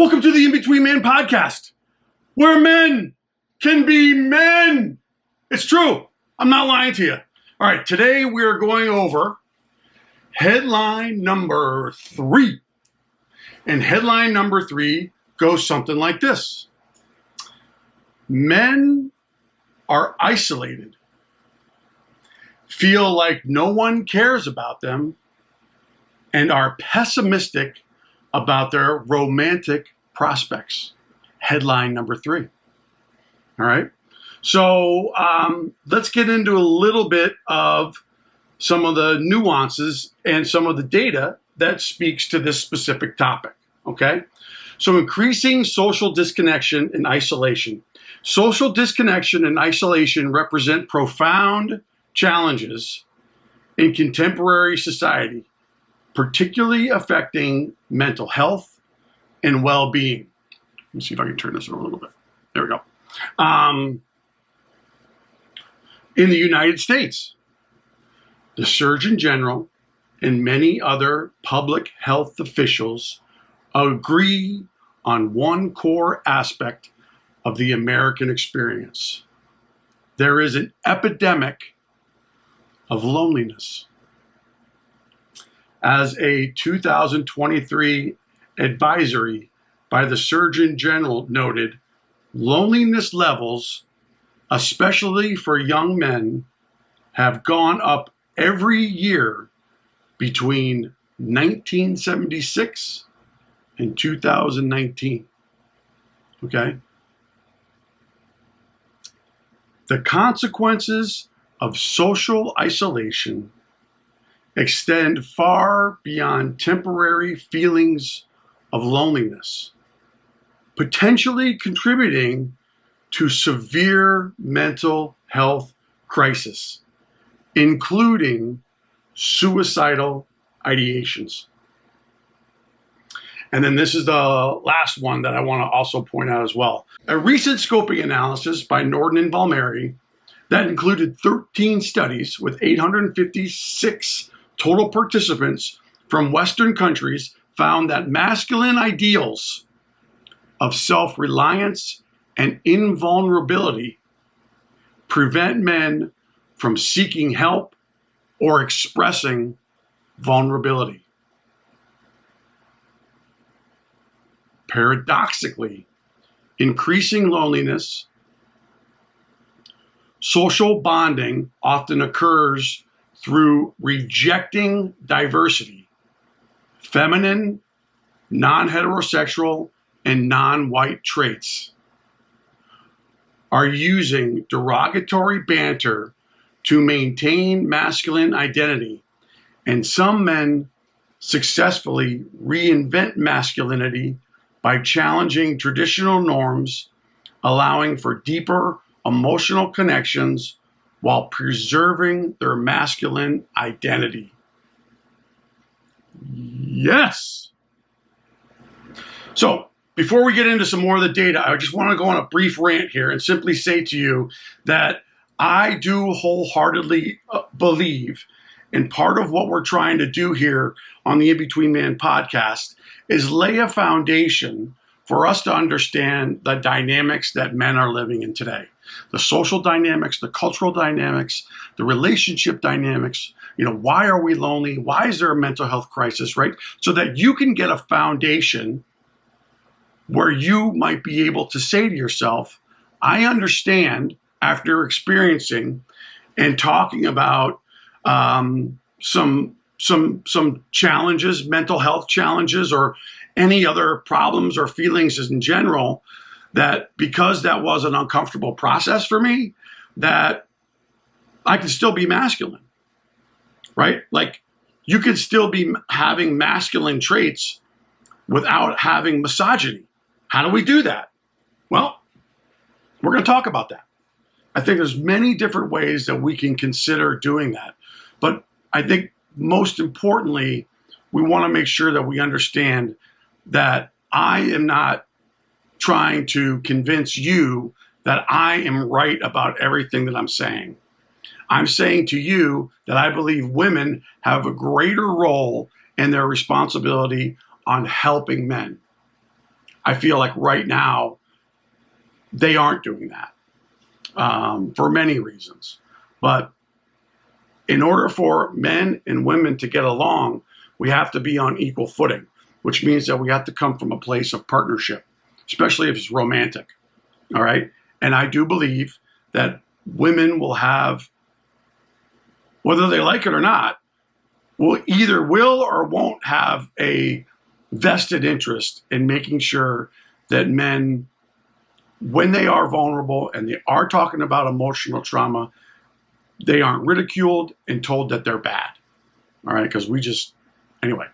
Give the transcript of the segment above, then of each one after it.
Welcome to the In-Between Man podcast, where men can be men. It's true. I'm not lying to you. All right, today we're going over headline number 3. And headline number 3 goes something like this. Men are isolated, feel like no one cares about them, and are pessimistic about their romantic prospects. Headline number 3. All right. So let's get into a little bit of some of the nuances and some of the data that speaks to this specific topic. Okay. So increasing social disconnection and isolation. Social disconnection and isolation represent profound challenges in contemporary society, particularly affecting mental health and well-being. Let me see if I can turn this around a little bit. There we go. In the United States, the Surgeon General and many other public health officials agree on one core aspect of the American experience. There is an epidemic of loneliness. As a 2023 advisory by the Surgeon General noted, loneliness levels, especially for young men, have gone up every year between 1976 and 2019. Okay? The consequences of social isolation extend far beyond temporary feelings of loneliness, potentially contributing to severe mental health crisis, including suicidal ideations. And then this is the last one that I want to also point out as well. A recent scoping analysis by Norden and Valmeri that included 13 studies with 856 total participants from Western countries found that masculine ideals of self-reliance and invulnerability prevent men from seeking help or expressing vulnerability. Paradoxically, increasing loneliness, social bonding often occurs through rejecting diversity, feminine, non-heterosexual, and non-white traits, are using derogatory banter to maintain masculine identity, and some men successfully reinvent masculinity by challenging traditional norms, allowing for deeper emotional connections while preserving their masculine identity. Yes. So before we get into some more of the data, I just want to go on a brief rant here and simply say to you that I do wholeheartedly believe, and part of what we're trying to do here on the In-Between Man podcast is lay a foundation for us to understand the dynamics that men are living in today. The social dynamics, the cultural dynamics, the relationship dynamics. Why are we lonely? Why is there a mental health crisis, right? So that you can get a foundation where you might be able to say to yourself, I understand after experiencing and talking about some challenges, mental health challenges, or any other problems or feelings in general, that because that was an uncomfortable process for me, that I can still be masculine, right? Like you could still be having masculine traits without having misogyny. How do we do that? Well, we're going to talk about that. I think there's many different ways that we can consider doing that. But I think most importantly, we want to make sure that we understand that I am not trying to convince you that I am right about everything that I'm saying. I'm saying to you that I believe women have a greater role in their responsibility on helping men. I feel like right now they aren't doing that for many reasons. But in order for men and women to get along, we have to be on equal footing, which means that we have to come from a place of partnership, especially if it's romantic. All right. And I do believe that women will have, whether they like it or not, will or won't have a vested interest in making sure that men, when they are vulnerable and they are talking about emotional trauma, they aren't ridiculed and told that they're bad. All right, because anyway,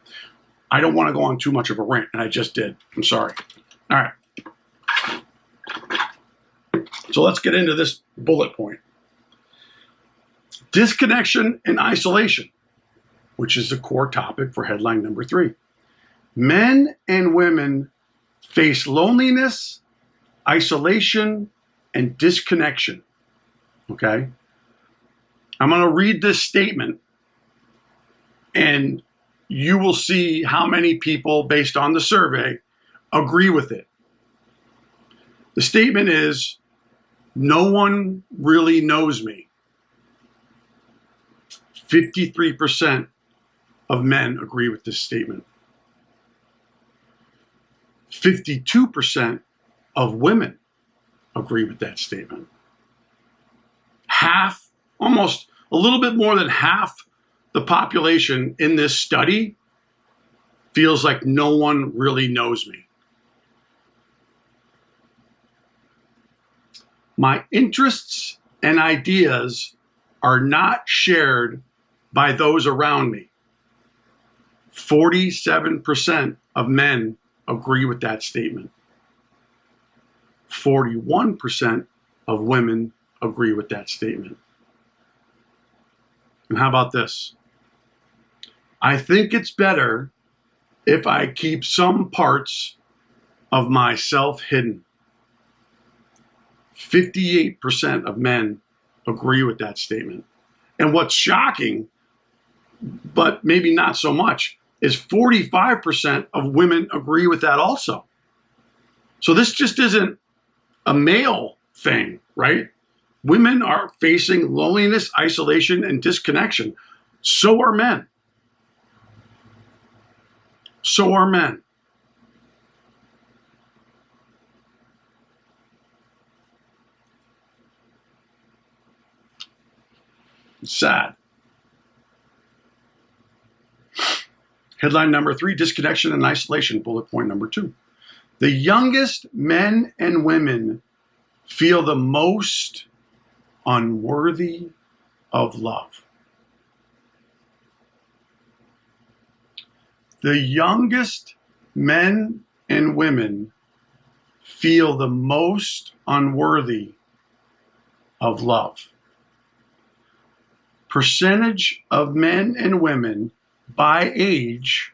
I don't want to go on too much of a rant, and I just did. I'm sorry. All right. So let's get into this bullet point. Disconnection and isolation, which is the core topic for headline number 3. Men and women face loneliness, isolation, and disconnection. Okay? I'm going to read this statement, and you will see how many people, based on the survey, agree with it. The statement is, no one really knows me. 53% of men agree with this statement. 52% of women agree with that statement. Half, almost a little bit more than half the population in this study feels like no one really knows me. My interests and ideas are not shared by those around me. 47% of men agree with that statement. 41% of women agree with that statement. And how about this? I think it's better if I keep some parts of myself hidden. 58% of men agree with that statement. And what's shocking, but maybe not so much, is 45% of women agree with that also. So this just isn't a male thing, right? Women are facing loneliness, isolation, and disconnection. So are men. So are men. It's sad. Headline number 3, disconnection and isolation, bullet point number 2. The youngest men and women feel the most unworthy of love. The youngest men and women feel the most unworthy of love. Percentage of men and women by age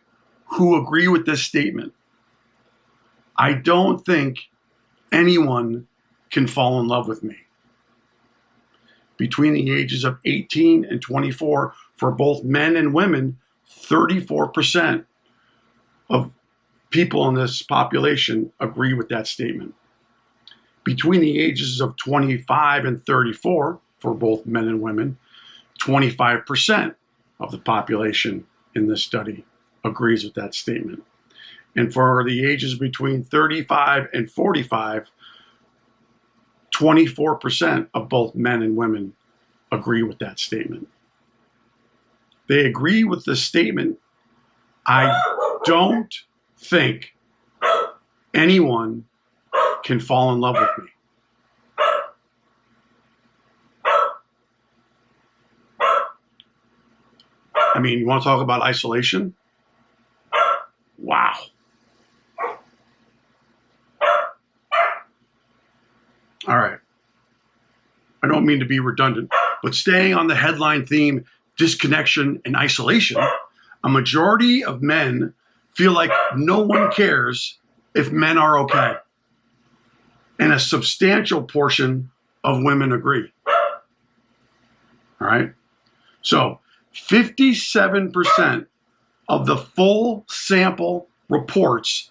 who agree with this statement. I don't think anyone can fall in love with me. Between the ages of 18 and 24, for both men and women, 34% of people in this population agree with that statement. Between the ages of 25 and 34, for both men and women, 25% of the population in this study agrees with that statement. And for the ages between 35 and 45, 24% of both men and women agree with that statement. They agree with the statement, I don't think anyone can fall in love with me. I mean, you want to talk about isolation? Wow. All right. I don't mean to be redundant, but staying on the headline theme, disconnection and isolation, a majority of men feel like no one cares if men are okay. And a substantial portion of women agree. All right. So 57% of the full sample reports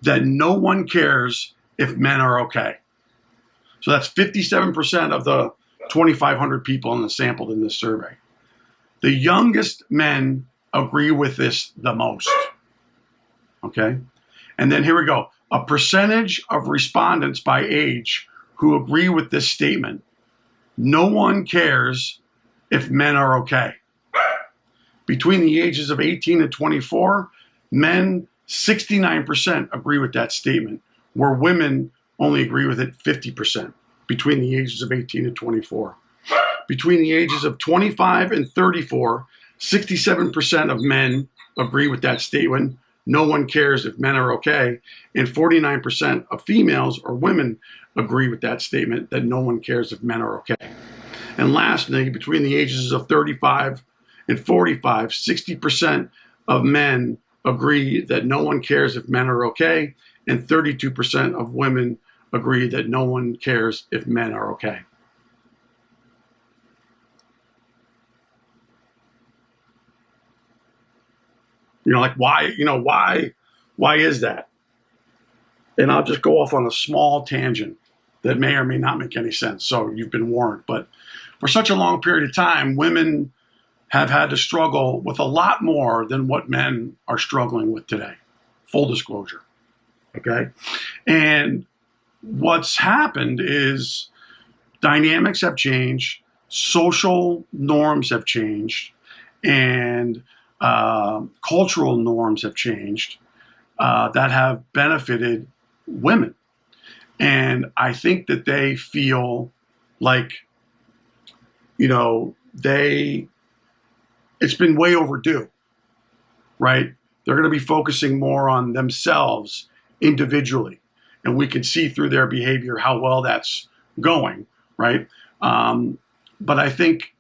that no one cares if men are okay. So that's 57% of the 2,500 people sampled in this survey. The youngest men agree with this the most. Okay? And then here we go. A percentage of respondents by age who agree with this statement. No one cares if men are okay. Between the ages of 18 and 24, men, 69% agree with that statement, where women only agree with it 50% between the ages of 18 and 24. Between the ages of 25 and 34, 67% of men agree with that statement. No one cares if men are okay. And 49% of females or women agree with that statement, that no one cares if men are okay. And lastly, between the ages of 35 and 45, 60% of men agree that no one cares if men are okay. And 32% of women agree that no one cares if men are okay. Like why is that? And I'll just go off on a small tangent that may or may not make any sense. So you've been warned. But for such a long period of time, women have had to struggle with a lot more than what men are struggling with today. Full disclosure. Okay. And what's happened is dynamics have changed, social norms have changed, and cultural norms have changed that have benefited women. And I think that they feel like, it's been way overdue, right? They're going to be focusing more on themselves individually. And we can see through their behavior how well that's going, right? But I think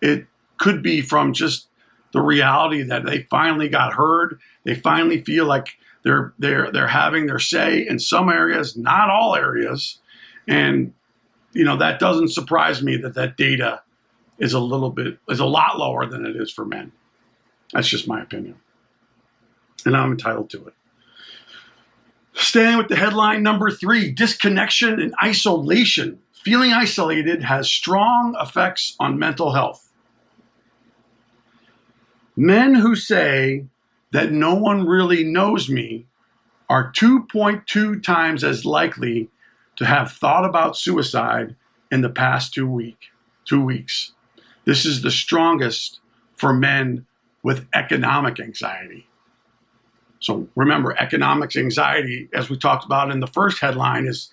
it could be from just the reality that they finally got heard. They finally feel like they're having their say in some areas, not all areas. And, that doesn't surprise me that data is a lot lower than it is for men. That's just my opinion. And I'm entitled to it. Staying with the headline number 3, disconnection and isolation. Feeling isolated has strong effects on mental health. Men who say that no one really knows me are 2.2 times as likely to have thought about suicide in the past 2 weeks. This is the strongest for men with economic anxiety. So remember, economic anxiety, as we talked about in the first headline, is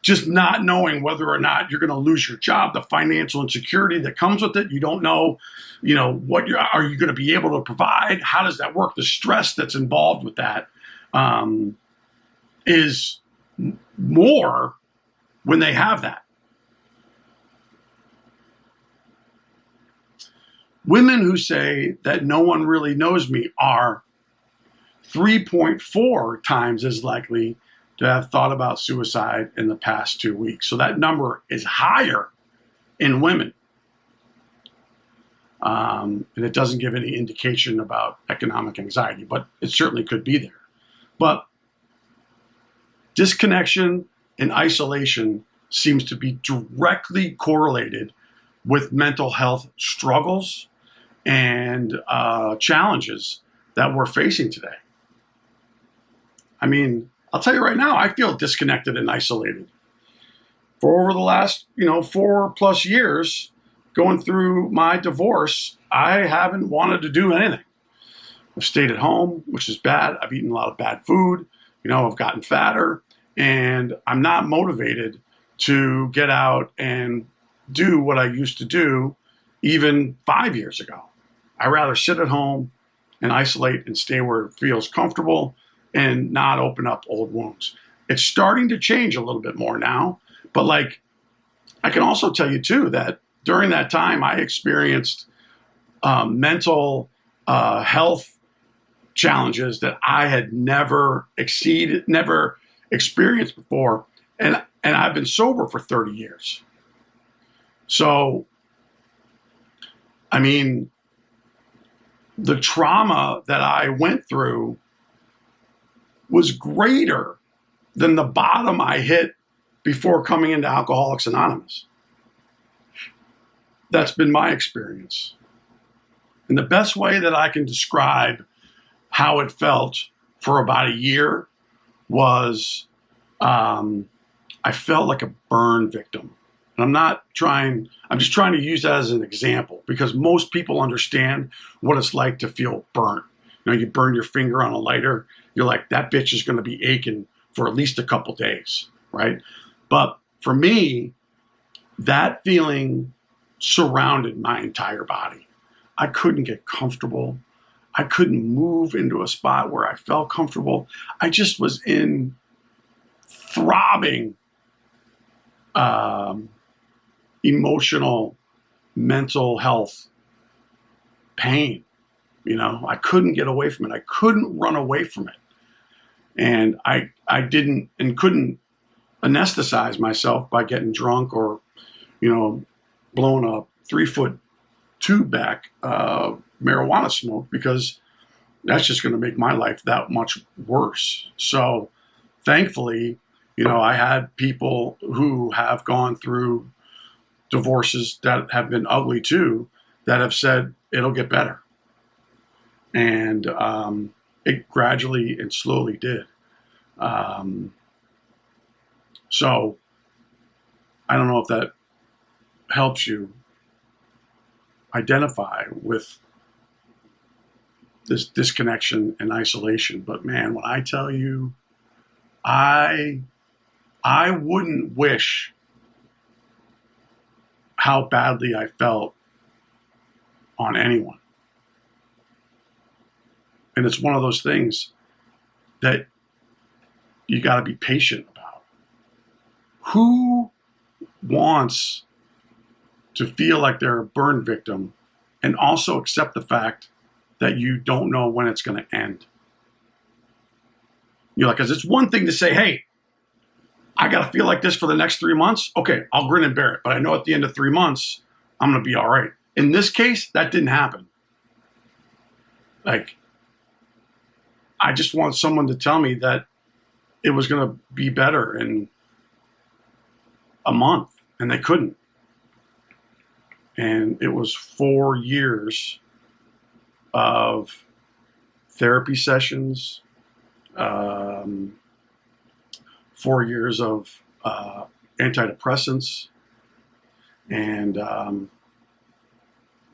just not knowing whether or not you're going to lose your job, the financial insecurity that comes with it. You don't know, are you going to be able to provide? How does that work? The stress that's involved with that is more when they have that. Women who say that no one really knows me are 3.4 times as likely to have thought about suicide in the past 2 weeks. So that number is higher in women. And it doesn't give any indication about economic anxiety, but it certainly could be there. But disconnection and isolation seems to be directly correlated with mental health struggles and challenges that we're facing today. I mean, I'll tell you right now, I feel disconnected and isolated. For over the last, 4+ years, going through my divorce, I haven't wanted to do anything. I've stayed at home, which is bad. I've eaten a lot of bad food. I've gotten fatter, and I'm not motivated to get out and do what I used to do even 5 years ago. I'd rather sit at home and isolate and stay where it feels comfortable and not open up old wounds. It's starting to change a little bit more now, but I can also tell you too that during that time I experienced mental health challenges that I had never experienced before, and I've been sober for 30 years. So, I mean, the trauma that I went through was greater than the bottom I hit before coming into Alcoholics Anonymous. That's been my experience. And the best way that I can describe how it felt for about a year was I felt like a burn victim. And I'm just trying to use that as an example because most people understand what it's like to feel burnt. You burn your finger on a lighter, you're like, that bitch is going to be aching for at least a couple days, right? But for me, that feeling surrounded my entire body. I couldn't get comfortable. I couldn't move into a spot where I felt comfortable. I just was in throbbing emotional, mental health pain. I couldn't get away from it. I couldn't run away from it. And I couldn't anesthetize myself by getting drunk or, blowing a 3-foot tube back marijuana smoke, because that's just going to make my life that much worse. So thankfully, I had people who have gone through divorces that have been ugly too, that have said it'll get better. And it gradually and slowly did. So I don't know if that helps you identify with this disconnection and isolation. But man, when I tell you, I wouldn't wish how badly I felt on anyone. And it's one of those things that you got to be patient about. Who wants to feel like they're a burn victim and also accept the fact that you don't know when it's going to end? Because it's one thing to say, hey, I got to feel like this for the next 3 months. Okay, I'll grin and bear it. But I know at the end of 3 months, I'm going to be all right. In this case, that didn't happen. I just want someone to tell me that it was going to be better in a month, and they couldn't. And it was 4 years of therapy sessions, 4 years of antidepressants, and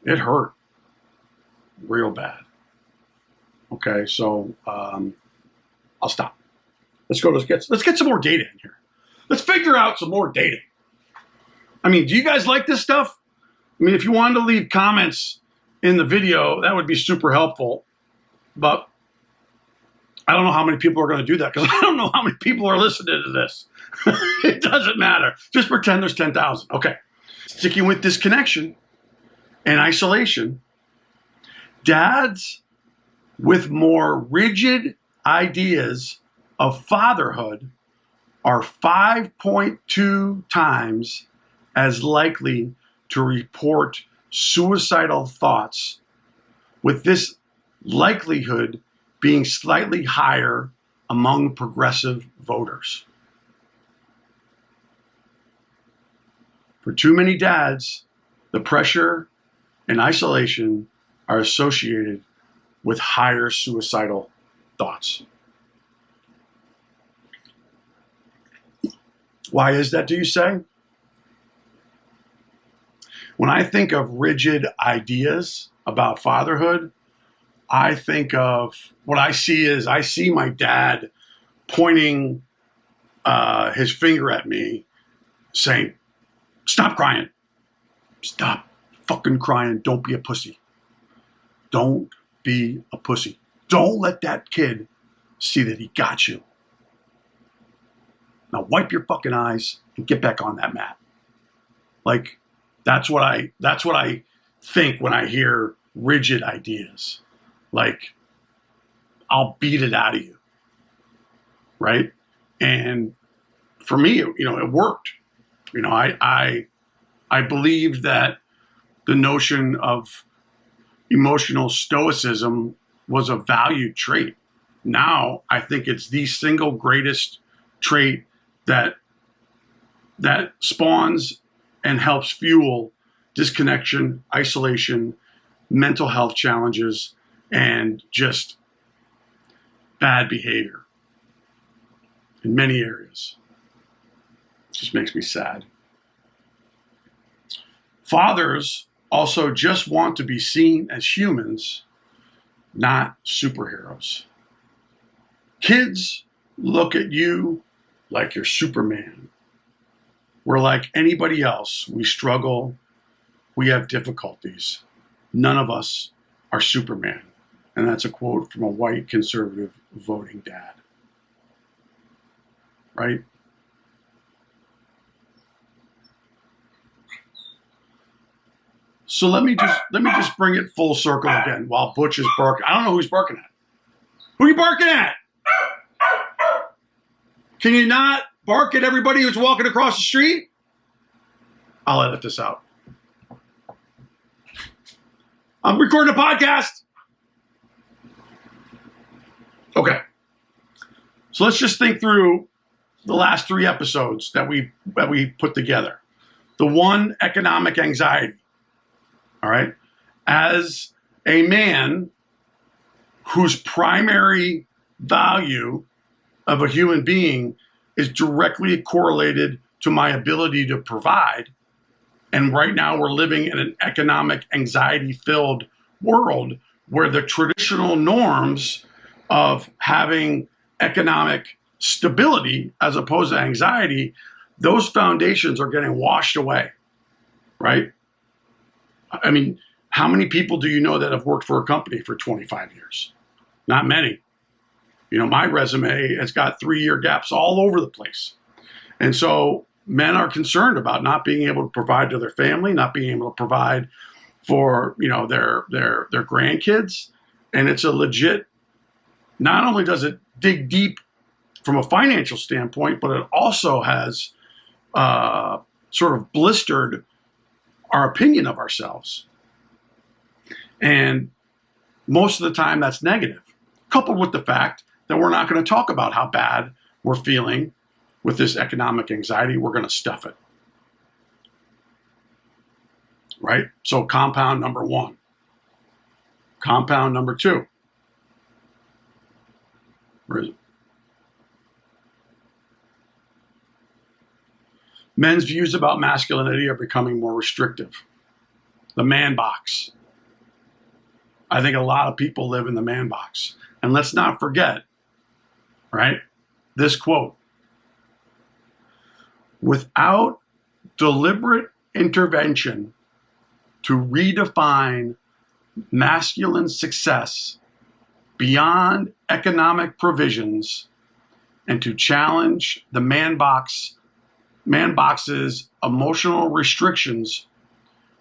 it hurt real bad. Okay, so I'll stop. Let's get some more data in here. Let's figure out some more data. Do you guys like this stuff? If you wanted to leave comments in the video, that would be super helpful. But I don't know how many people are going to do that, because I don't know how many people are listening to this. It doesn't matter. Just pretend there's 10,000. Okay. Sticking with disconnection and isolation, dads with more rigid ideas of fatherhood are 5.2 times as likely to report suicidal thoughts, with this likelihood being slightly higher among progressive voters. For too many dads, the pressure and isolation are associated with higher suicidal thoughts. Why is that, do you say? When I think of rigid ideas about fatherhood, I think of what I see my dad pointing his finger at me saying, stop crying. Stop fucking crying. Don't be a pussy. Don't be a pussy. Don't let that kid see that he got you. Now wipe your fucking eyes and get back on that mat. That's what I think when I hear rigid ideas. I'll beat it out of you. Right? And for me, it worked. I believe that the notion of emotional stoicism was a valued trait. now I think it's the single greatest trait that spawns and helps fuel disconnection, isolation, mental health challenges, and just bad behavior in many areas. It just makes me sad. Fathers also just want to be seen as humans, not superheroes. Kids look at you like you're Superman. We're like anybody else. We struggle. We have difficulties. None of us are Superman. And that's a quote from a white conservative voting dad. Right? So let me just bring it full circle again while Butch is barking. I don't know who he's barking at. Who are you barking at? Can you not bark at everybody who's walking across the street? I'll edit this out. I'm recording a podcast. Okay. So let's just think through the last 3 episodes that we put together. The one, economic anxiety. All right. As a man whose primary value of a human being is directly correlated to my ability to provide. And right now we're living in an economic anxiety-filled world where the traditional norms of having economic stability as opposed to anxiety, those foundations are getting washed away, right? I mean, how many people do you know that have worked for a company for 25 years? Not many. You know, my resume has got 3-year gaps all over the place. And so men are concerned about not being able to provide to their family, not being able to provide for, you know, their grandkids. And it's a legit, not only does it dig deep from a financial standpoint, but it also has sort of blistered our opinion of ourselves. And most of the time that's negative, coupled with the fact that we're not going to talk about how bad we're feeling with this economic anxiety. We're going to stuff it. Right? So compound number 1. Compound number 2. Where is it? Men's views about masculinity are becoming more restrictive. The man box. I think a lot of people live in the man box. And let's not forget, right, this quote. Without deliberate intervention to redefine masculine success beyond economic provisions and to challenge the man box's emotional restrictions,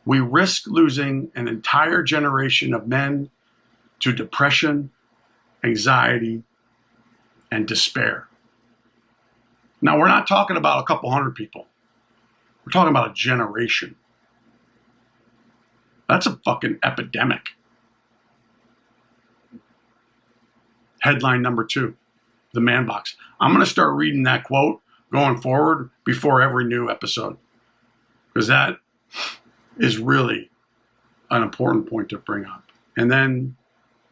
we risk losing an entire generation of men to depression, anxiety, and despair. Now, we're not talking about a couple hundred people. We're talking about a generation. That's a fucking epidemic. Headline number 2, the man box. I'm going to start reading that quote going forward before every new episode, because that is really an important point to bring up. And then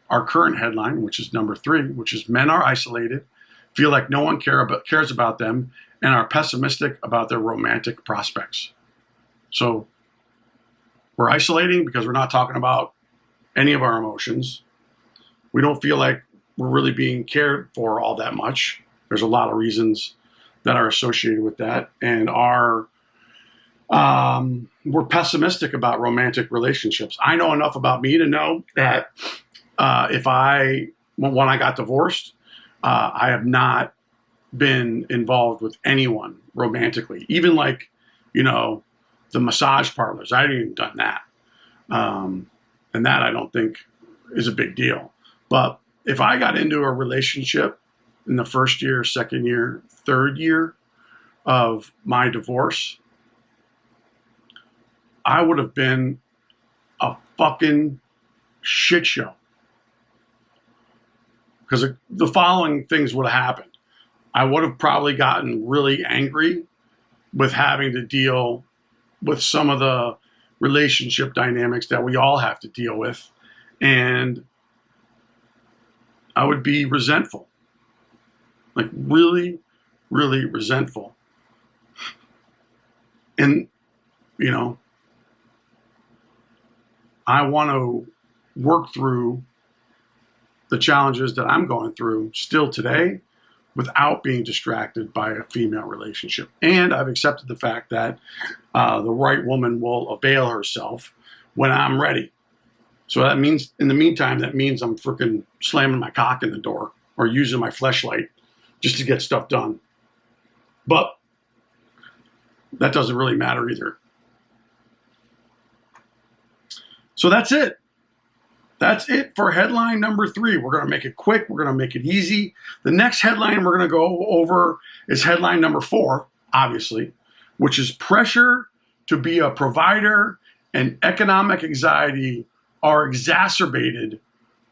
our current headline, which is number 3, which is men are isolated, feel like no one cares about them, and are pessimistic about their romantic prospects. So we're isolating because we're not talking about any of our emotions. We don't feel like we're really being cared for all that much. There's a lot of reasons that are associated with that, and we're pessimistic about romantic relationships. I know enough about me to know that when I got divorced, I have not been involved with anyone romantically, even like, you know, the massage parlors. I haven't even done that. And that I don't think is a big deal. But if I got into a relationship in the first year, second year, third year of my divorce, I would have been a fucking shit show. because the following things would have happened. I would have probably gotten really angry with having to deal with some of the relationship dynamics that we all have to deal with. And I would be resentful, like really, really resentful. And, you know, I want to work through the challenges that I'm going through still today without being distracted by a female relationship. And I've accepted the fact that the right woman will avail herself when I'm ready. So that means, in the meantime, that means I'm freaking slamming my cock in the door or using my fleshlight just to get stuff done. But that doesn't really matter either. So that's it. That's it for headline number 3. We're going to make it quick. We're going to make it easy. The next headline we're going to go over is headline number 4, obviously, which is pressure to be a provider and economic anxiety are exacerbated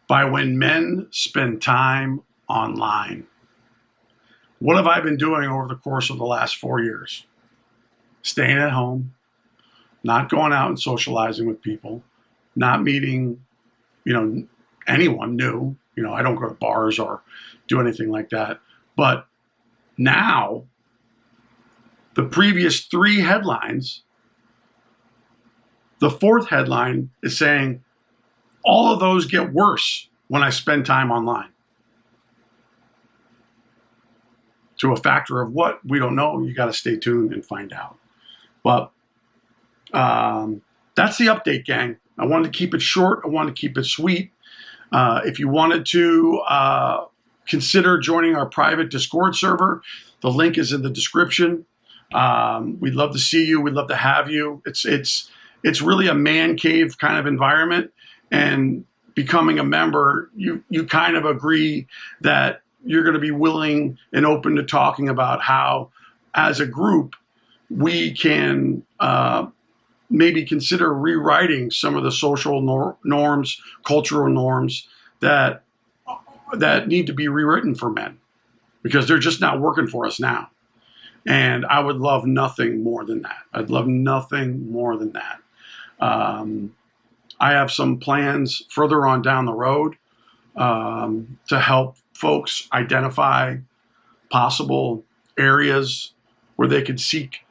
by when men spend time online. What have I been doing over the course of the last 4 years? Staying at home, not going out and socializing with people, not meeting anyone new. I don't go to bars or do anything like that. But now, the previous 3 headlines, the 4th headline is saying all of those get worse when I spend time online. To a factor of what? We don't know. You got to stay tuned and find out. But that's the update, gang. I wanted to keep it short. I wanted to keep it sweet. If you wanted to consider joining our private Discord server, the link is in the description. We'd love to see you. We'd love to have you. It's really a man cave kind of environment. And becoming a member, you kind of agree that you're going to be willing and open to talking about how, as a group, we can maybe consider rewriting some of the social norms, cultural norms that need to be rewritten for men, because they're just not working for us now. And I would love nothing more than that. I'd love nothing more than that. I have some plans further on down the road to help folks identify possible areas where they could seek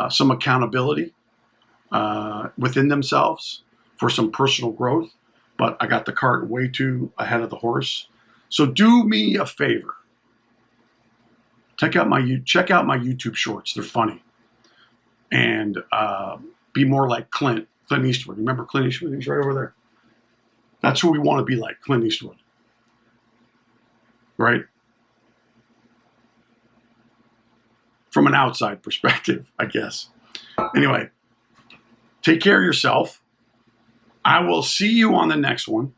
some accountability within themselves for some personal growth. But I got the cart way too ahead of the horse. So do me a favor. Check out my YouTube shorts. They're funny. And be more like Clint Eastwood. Remember Clint Eastwood? He's right over there. That's who we want to be like, Clint Eastwood. Right? From an outside perspective, I guess. Anyway, take care of yourself. I will see you on the next one.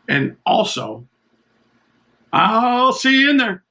And also, I'll see you in there.